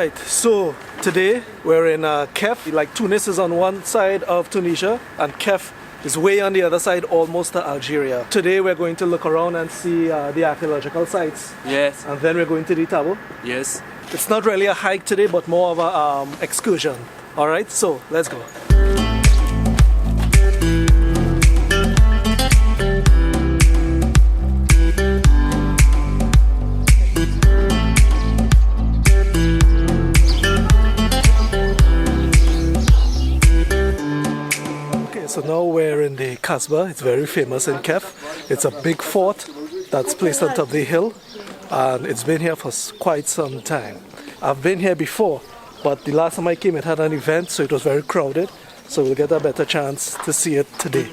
Alright, so today we're in Kef. Like Tunis is on one side of Tunisia and Kef is way on the other side, almost to Algeria. Today we're going to look around and see the archaeological sites. Yes. And then we're going to the Table. Yes. It's not really a hike today, but more of a excursion. Alright, so let's go. So now we're in the Casbah. It's very famous in Kef. It's a big fort that's placed on top of the hill, and it's been here for quite some time. I've been here before, but the last time I came it had an event, so it was very crowded. So we'll get a better chance to see it today.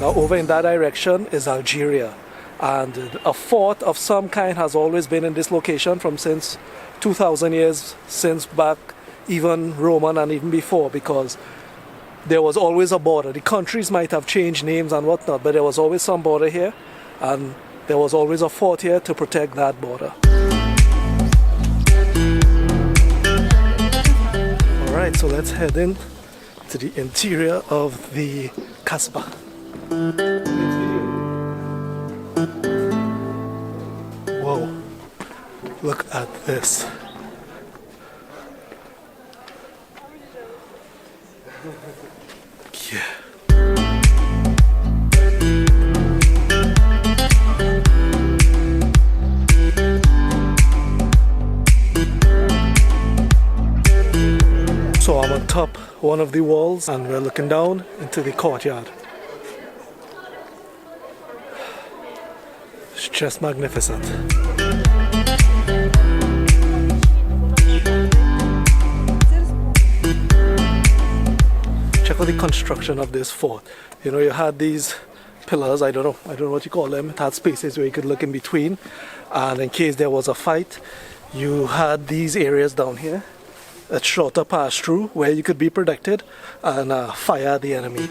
Now over in that direction is Algeria, and a fort of some kind has always been in this location from since 2,000 years, since back even Roman and even before, because there was always a border. The countries might have changed names and whatnot, but there was always some border here, and there was always a fort here to protect that border. Alright, so let's head in to the interior of the Casbah. Whoa, look at this. Yeah. So I'm on top one of the walls and we're looking down into the courtyard. It's just magnificent. Check out the construction of this fort. You know, you had these pillars, I don't know what you call them. It had spaces where you could look in between, and in case there was a fight, you had these areas down here, a shorter pass through where you could be protected and fire the enemy.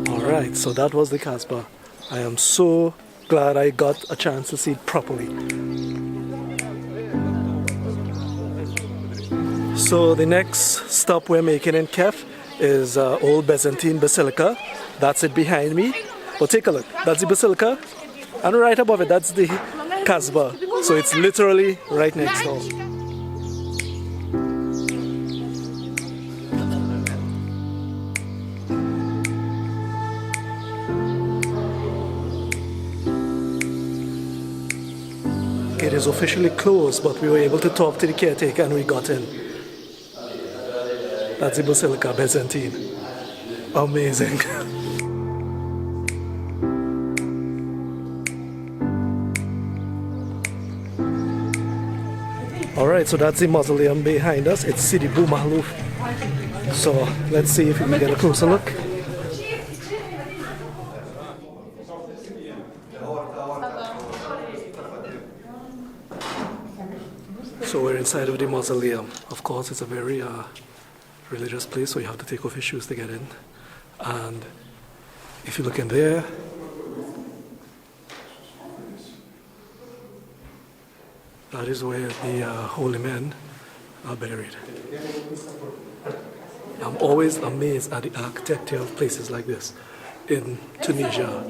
Alright, so that was the Casbah. I am so glad I got a chance to see it properly. So the next stop we're making in Kef is old Byzantine Basilica. That's it behind me. But take a look, that's the Basilica, and right above it, that's the Casbah. So it's literally right next door. It is officially closed, but we were able to talk to the caretaker and we got in. That's the Basilica Byzantine. Amazing. Alright, so that's the mausoleum behind us. It's Sidi Bou Mahlouf. So let's see if we can get a closer look. So we're inside of the mausoleum. Of course, it's a very religious place, so you have to take off your shoes to get in. And if you look in there, that is where the holy men are buried. I'm always amazed at the architecture of places like this in Tunisia.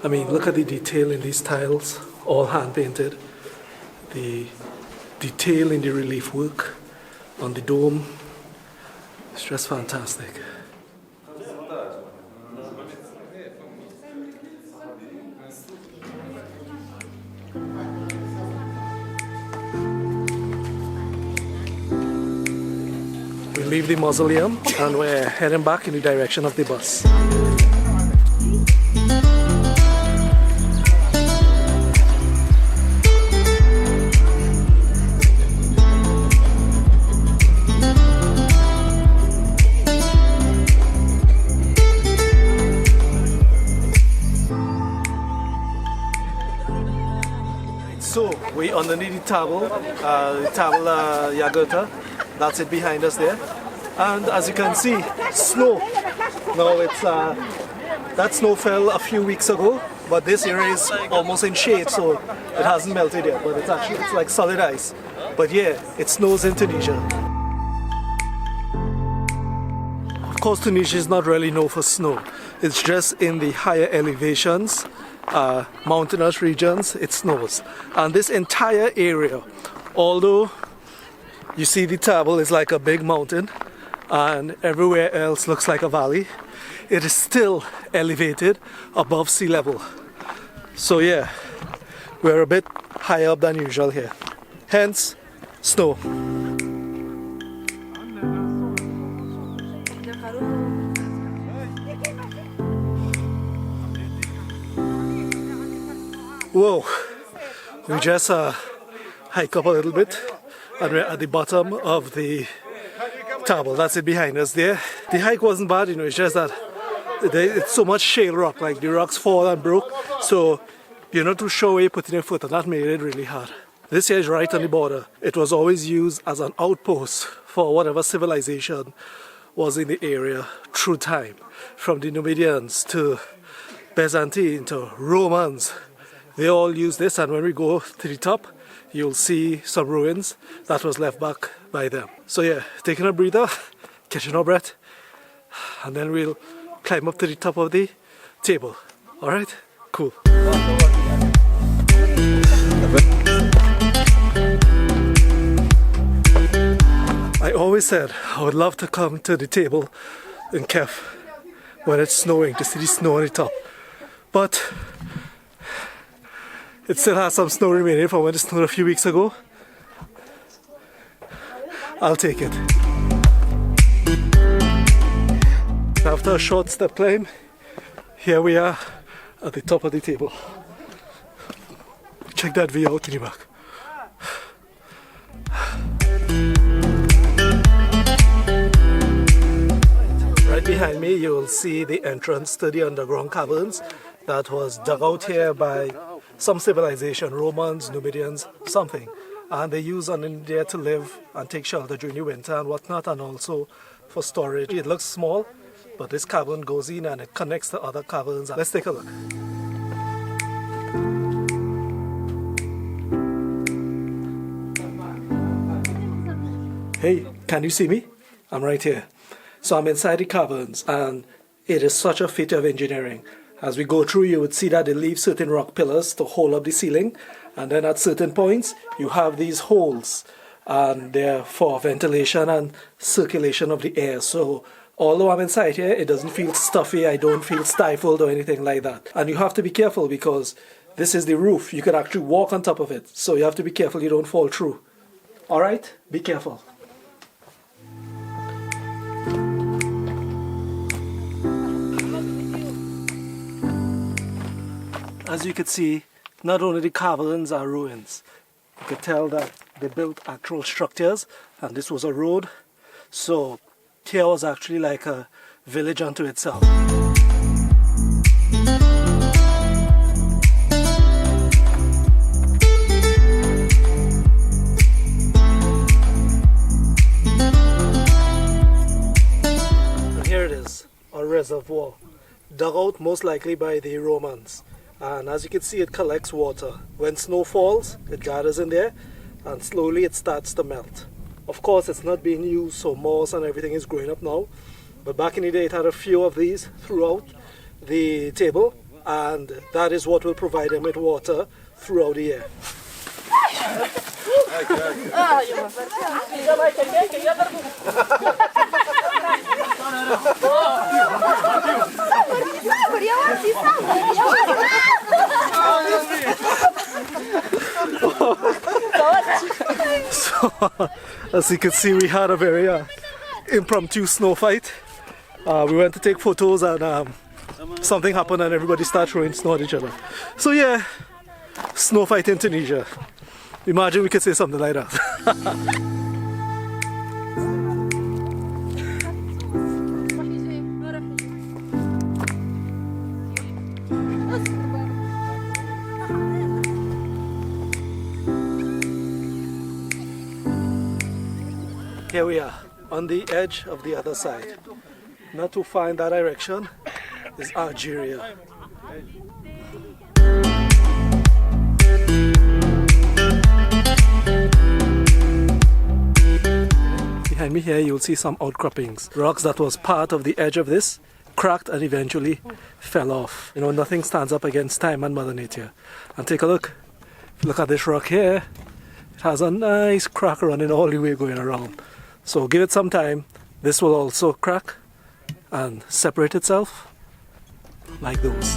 I mean, look at the detail in these tiles, all hand-painted. The detail in the relief work on the dome, it's just fantastic. We leave the mausoleum and we're heading back in the direction of the bus. We underneath the Table Jugurtha. That's it behind us there. And as you can see, snow. Now it's that snow fell a few weeks ago, but this area is almost in shade, so it hasn't melted yet. But it's like solid ice. But yeah, it snows in Tunisia. Of course, Tunisia is not really known for snow. It's just in the higher elevations, mountainous regions, it snows. And this entire area, although you see the table is like a big mountain and everywhere else looks like a valley, it is still elevated above sea level. So yeah, we're a bit higher up than usual here. Hence, snow. Whoa, we just hike up a little bit and we're at the bottom of the table. That's it behind us there. The hike wasn't bad, you know, it's just that it's so much shale rock, like the rocks fall and broke, so you're not too sure where you're putting your foot, and that made it really hard. This here is right on the border. It was always used as an outpost for whatever civilization was in the area through time. From the Numidians to Byzantine to Romans, they all used this, and when we go to the top, you'll see some ruins that was left back by them. So yeah, taking a breather, catching our breath, and then we'll climb up to the top of the table. Alright? Cool. I always said I would love to come to the table in Kef when it's snowing, to see the snow on the top. But it still has some snow remaining from when it snowed a few weeks ago. I'll take it. After a short step climb, here we are at the top of the table. Check that view out in the back. Right behind me you will see the entrance to the Underground Caverns that was dug out here by some civilization, Romans, Numidians, something. And they use on there to live and take shelter during the winter and whatnot, and also for storage. It looks small, but this cavern goes in and it connects to other caverns. Let's take a look. Hey, can you see me? I'm right here. So I'm inside the caverns, and it is such a feat of engineering. As we go through, you would see that they leave certain rock pillars to hold up the ceiling, and then at certain points you have these holes, and they're for ventilation and circulation of the air. So although I'm inside here, it doesn't feel stuffy, I don't feel stifled or anything like that. And you have to be careful because this is the roof. You could actually walk on top of it, so you have to be careful you don't fall through. Alright? Be careful. As you can see, not only the caverns are ruins, you could tell that they built actual structures, and this was a road, so here was actually like a village unto itself. And here it is, a reservoir, dug out most likely by the Romans. And as you can see, it collects water. When snow falls, it gathers in there and slowly it starts to melt. Of course, it's not being used, so moss and everything is growing up now. But back in the day, it had a few of these throughout the table, and that is what will provide them with water throughout the year. So, as you can see, we had a very impromptu snow fight. We went to take photos and something happened and everybody started throwing snow at each other. So yeah, snow fight in Tunisia. Imagine we could say something like that. Here we are, on the edge of the other side. Not too far in that direction is Algeria. Behind me here you'll see some outcroppings. Rocks that was part of the edge of this cracked and eventually fell off. You know, nothing stands up against time and Mother Nature. And take a look. If you look at this rock here, it has a nice crack running all the way going around. So give it some time. This will also crack and separate itself like those.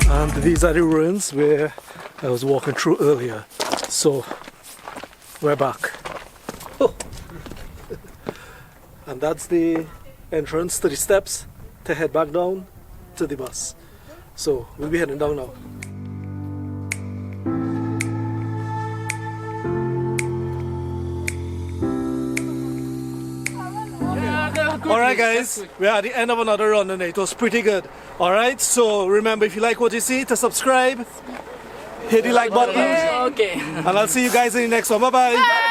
And these are the ruins where I was walking through earlier. So we're back. Oh. And that's the entrance to the steps to head back down to the bus. So we'll be heading down now. Alright guys, we are at the end of another run and it was pretty good. Alright, so remember if you like what you see, to subscribe, hit the like button. Okay. And I'll see you guys in the next one. Bye bye.